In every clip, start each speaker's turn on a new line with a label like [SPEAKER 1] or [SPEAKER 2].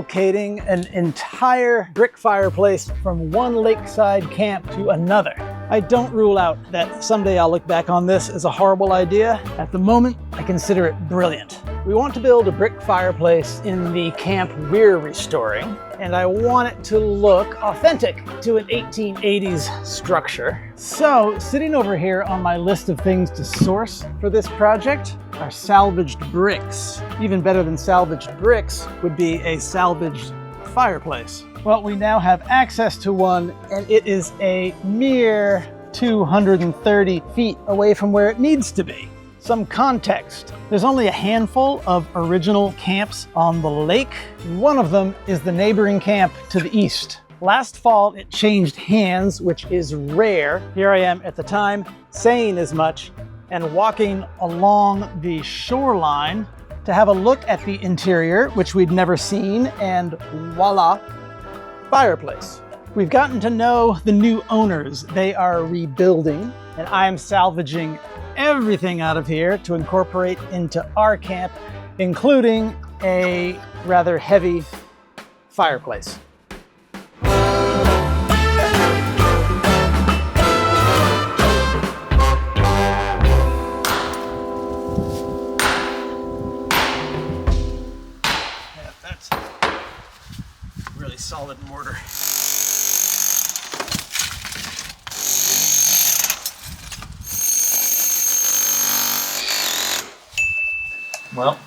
[SPEAKER 1] relocating an entire brick fireplace from one lakeside camp to another. I don't rule out that someday I'll look back on this as a horrible idea. At the moment, I consider it brilliant. We want to build a brick fireplace in the camp we're restoring, and I want it to look authentic to an 1880s structure. So, sitting over here on my list of things to source for this project are salvaged bricks. Even better than salvaged bricks would be a salvaged fireplace. Well, we now have access to one, and it is a mere 230 feet away from where it needs to be. Some context. There's only a handful of original camps on the lake. One of them is the neighboring camp to the east. Last fall, it changed hands, which is rare. Here I am at the time saying as much and walking along the shoreline to have a look at the interior, which we'd never seen, and voila, fireplace. We've gotten to know the new owners. They are rebuilding, and I'm salvaging everything out of here to incorporate into our camp, including a rather heavy fireplace. Yeah, that's really solid mortar. Well,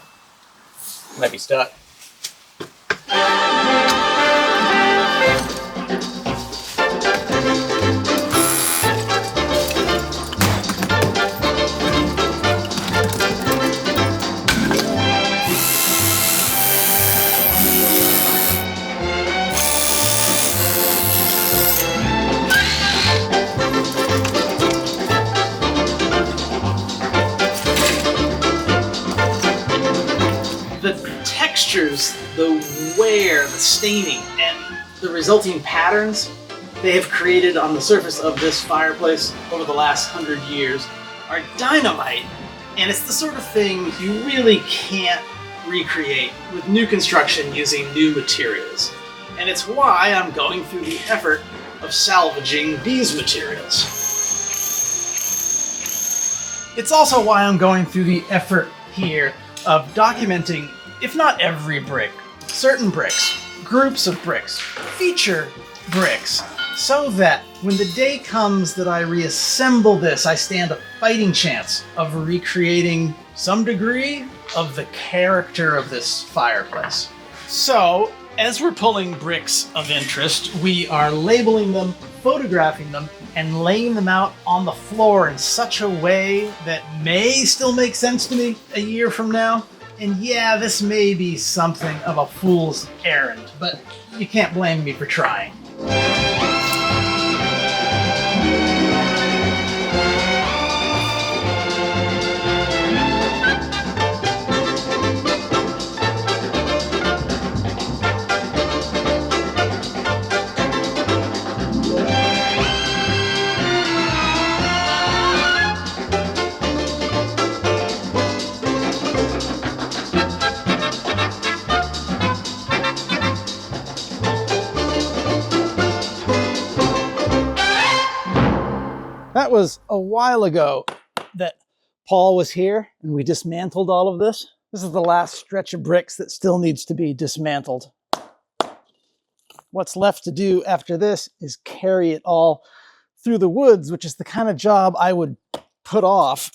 [SPEAKER 1] might be stuck. The wear, the staining, and the resulting patterns they have created on the surface of this fireplace over the last 100 years are dynamite. And it's the sort of thing you really can't recreate with new construction using new materials. And it's why I'm going through the effort of salvaging these materials. It's also why I'm going through the effort here of documenting, if not every brick, certain bricks, groups of bricks, feature bricks, so that when the day comes that I reassemble this, I stand a fighting chance of recreating some degree of the character of this fireplace. So, as we're pulling bricks of interest, we are labeling them, photographing them, and laying them out on the floor in such a way that may still make sense to me a year from now. And yeah, this may be something of a fool's errand, but you can't blame me for trying. That was a while ago that Paul was here and we dismantled all of this. This is the last stretch of bricks that still needs to be dismantled. What's left to do after this is carry it all through the woods, which is the kind of job I would put off.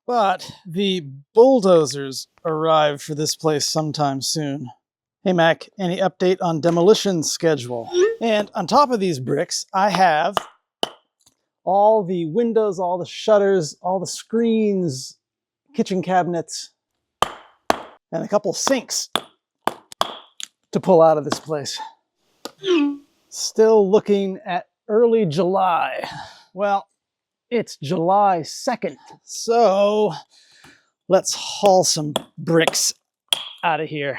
[SPEAKER 1] But the bulldozers arrive for this place sometime soon. Hey Mac, any update on demolition schedule? And on top of these bricks, I have all the windows, all the shutters, all the screens, kitchen cabinets, and a couple sinks to pull out of this place. Still looking at early July. Well, it's July 2nd, so let's haul some bricks out of here.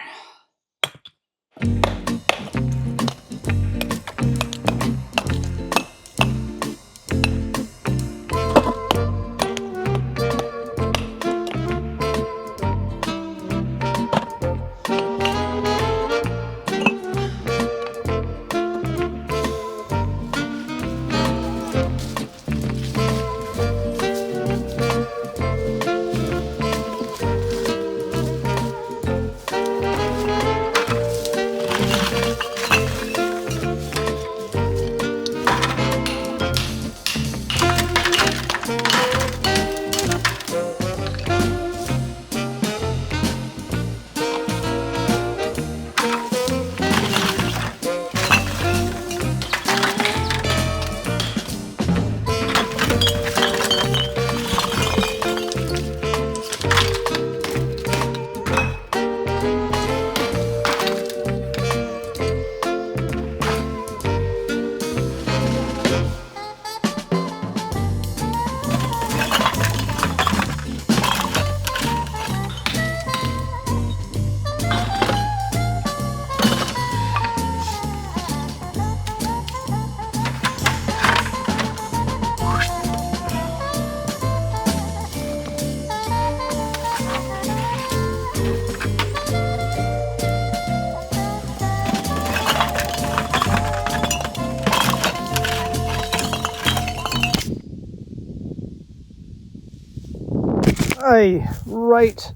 [SPEAKER 1] right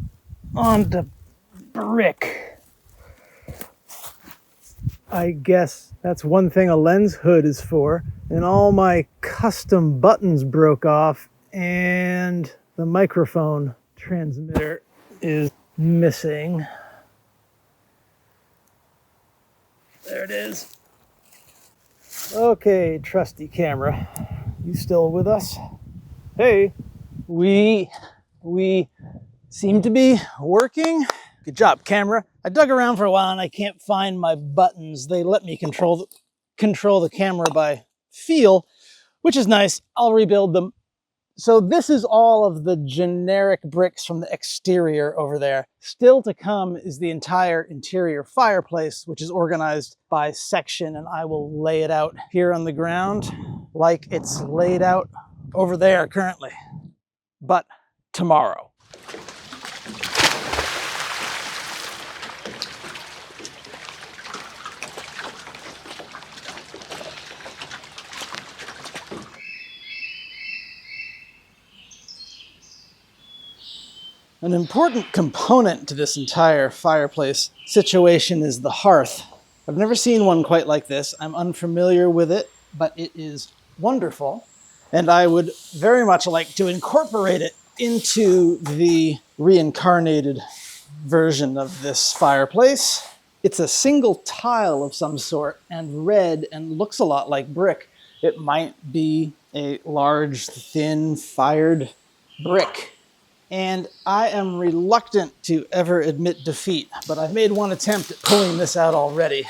[SPEAKER 1] onto brick. I guess that's one thing a lens hood is for. And all my custom buttons broke off and the microphone transmitter is missing. There it is. Okay, trusty camera. You still with us? Hey. We seem to be working. Good job, camera. I dug around for a while and I can't find my buttons. They let me control the camera by feel, which is nice. I'll rebuild them. So this is all of the generic bricks from the exterior over there. Still to come is the entire interior fireplace, which is organized by section, and I will lay it out here on the ground like it's laid out over there currently. But tomorrow. An important component to this entire fireplace situation is the hearth. I've never seen one quite like this. I'm unfamiliar with it, but it is wonderful. And I would very much like to incorporate it into the reincarnated version of this fireplace. It's a single tile of some sort and red and looks a lot like brick. It might be a large, thin, fired brick. And I am reluctant to ever admit defeat, but I've made one attempt at pulling this out already.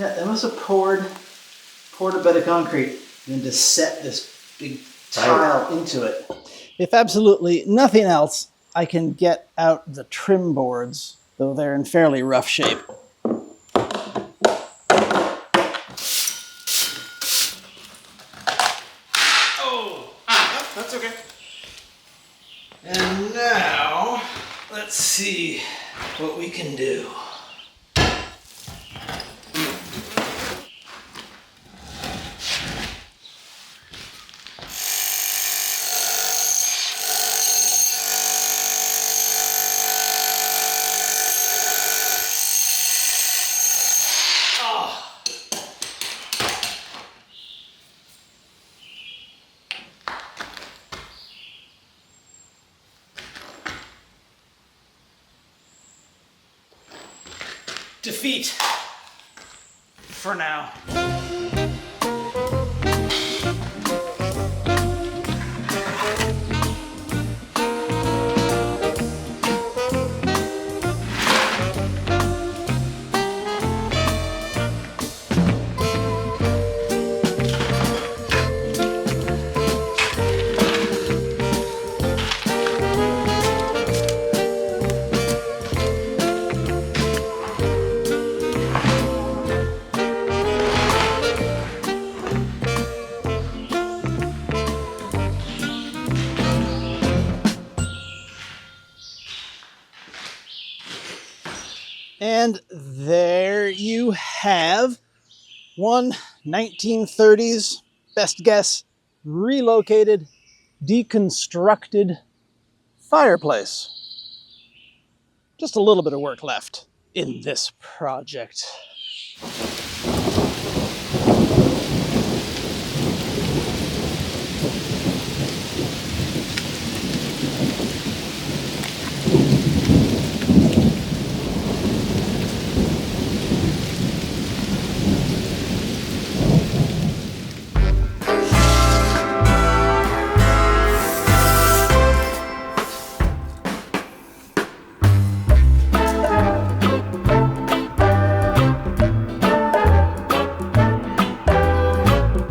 [SPEAKER 1] I must have poured a bed of concrete and then just set this big tile into it. If absolutely nothing else, I can get out the trim boards, though they're in fairly rough shape. Oh, that's okay. And now, let's see what we can do. Defeat for now. And there you have one 1930s, best guess, relocated, deconstructed fireplace. Just a little bit of work left in this project.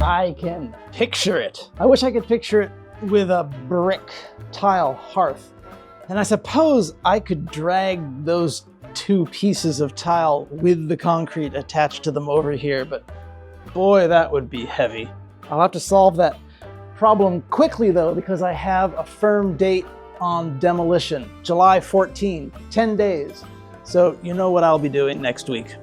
[SPEAKER 1] I can picture it. I wish I could picture it with a brick tile hearth. And I suppose I could drag those 2 pieces of tile with the concrete attached to them over here, but boy, that would be heavy. I'll have to solve that problem quickly though, because I have a firm date on demolition, July 14, 10 days. So you know what I'll be doing next week.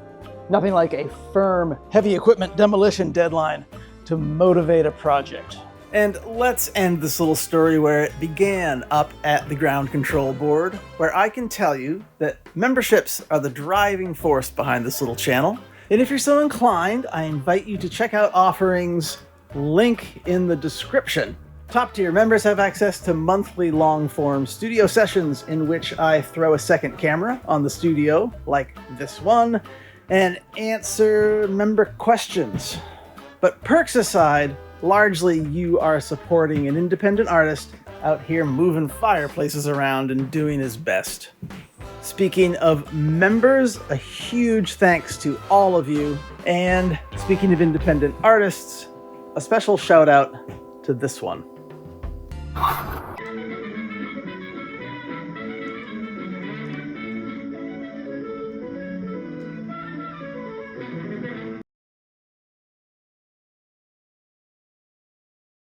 [SPEAKER 1] Nothing like a firm, heavy equipment demolition deadline to motivate a project. And let's end this little story where it began, up at the ground control board, where I can tell you that memberships are the driving force behind this little channel. And if you're so inclined, I invite you to check out offerings, link in the description. Top tier members have access to monthly long-form studio sessions in which I throw a second camera on the studio, like this one, and answer member questions. But perks aside, largely you are supporting an independent artist out here moving fireplaces around and doing his best. Speaking of members, a huge thanks to all of you. And speaking of independent artists, a special shout out to this one.